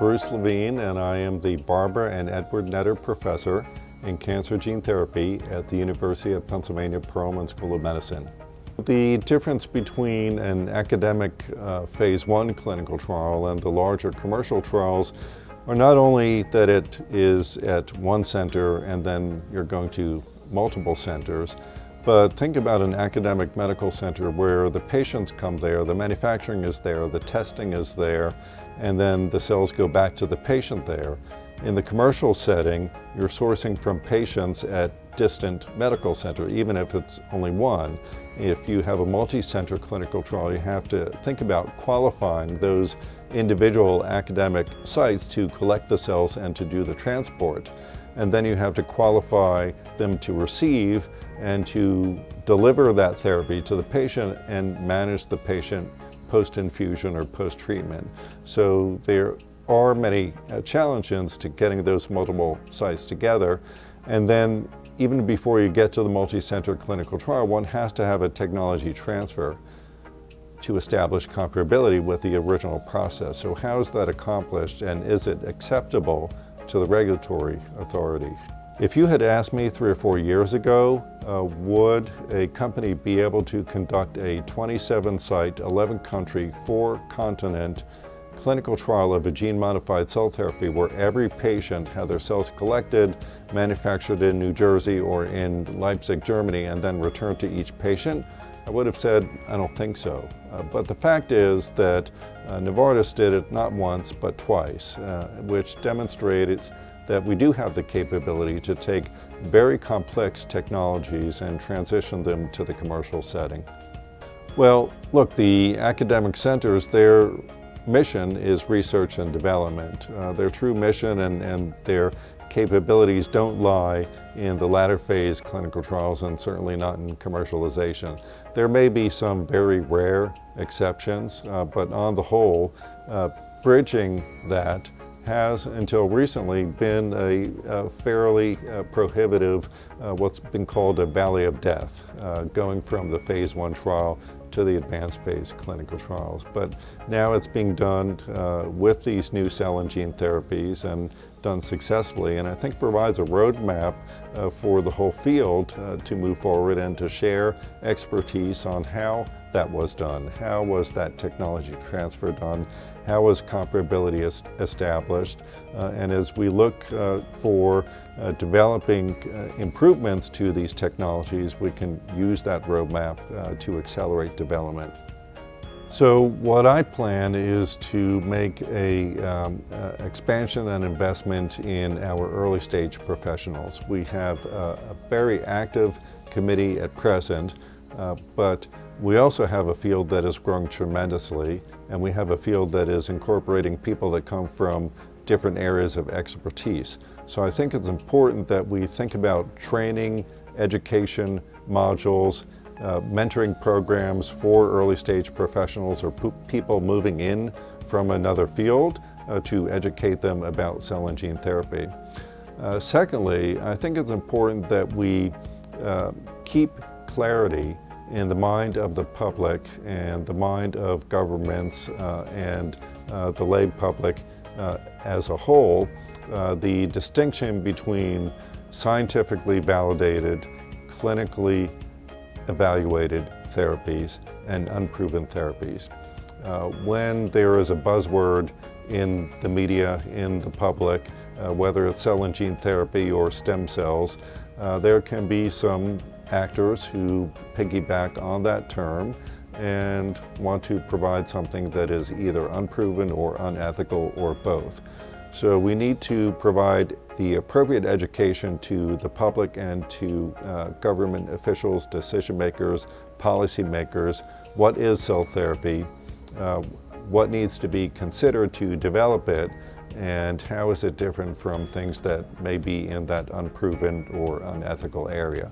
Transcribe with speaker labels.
Speaker 1: Bruce Levine, and I am the Barbara and Edward Netter Professor in Cancer Gene Therapy at the University of Pennsylvania Perelman School of Medicine. The difference between an academic phase 1 clinical trial and the larger commercial trials are not only that it is at one center and then you're going to multiple centers, but think about an academic medical center where the patients come there, the manufacturing is there, the testing is there, and then the cells go back to the patient there. In the commercial setting, you're sourcing from patients at distant medical center, even if it's only one. If you have a multi-center clinical trial, you have to think about qualifying those individual academic sites to collect the cells and to do the transport. And then you have to qualify them to receive and to deliver that therapy to the patient and manage the patient post-infusion or post-treatment. So there are many challenges to getting those multiple sites together. And then even before you get to the multi-center clinical trial, one has to have a technology transfer to establish comparability with the original process. So how is that accomplished, and is it acceptable to the regulatory authority? If you had asked me 3 or 4 years ago, would a company be able to conduct a 27-site, 11-country, 4-continent clinical trial of a gene-modified cell therapy where every patient had their cells collected, manufactured in New Jersey or in Leipzig, Germany, and then returned to each patient? I would have said, I don't think so. But the fact is that Novartis did it not once, but twice, which demonstrates that we do have the capability to take very complex technologies and transition them to the commercial setting. Well, look, the academic centers, their mission is research and development. Their true mission and their capabilities don't lie in the latter phase clinical trials, and certainly not in commercialization. There may be some very rare exceptions, but on the whole, bridging that has until recently been a fairly prohibitive, what's been called a valley of death, going from the phase 1 trial to the advanced phase clinical trials. But now it's being done with these new cell and gene therapies, and done successfully, and I think provides a roadmap for the whole field to move forward and to share expertise on how that was done, how was that technology transfer done, how was comparability established, and as we look for developing improvements to these technologies, we can use that roadmap to accelerate development. So what I plan is to make a expansion and investment in our early stage professionals. We have a very active committee at present, but we also have a field that is growing tremendously, and we have a field that is incorporating people that come from different areas of expertise. So I think it's important that we think about training, education, modules, mentoring programs for early stage professionals or people moving in from another field to educate them about cell and gene therapy. Secondly, I think it's important that we keep clarity in the mind of the public and the mind of governments and the lay public as a whole, the distinction between scientifically validated, clinically evaluated therapies and unproven therapies. When there is a buzzword in the media, in the public, whether it's cell and gene therapy or stem cells, there can be some actors who piggyback on that term and want to provide something that is either unproven or unethical or both. So we need to provide the appropriate education to the public and to government officials, decision makers, policy makers. What is cell therapy? What needs to be considered to develop it? And how is it different from things that may be in that unproven or unethical area?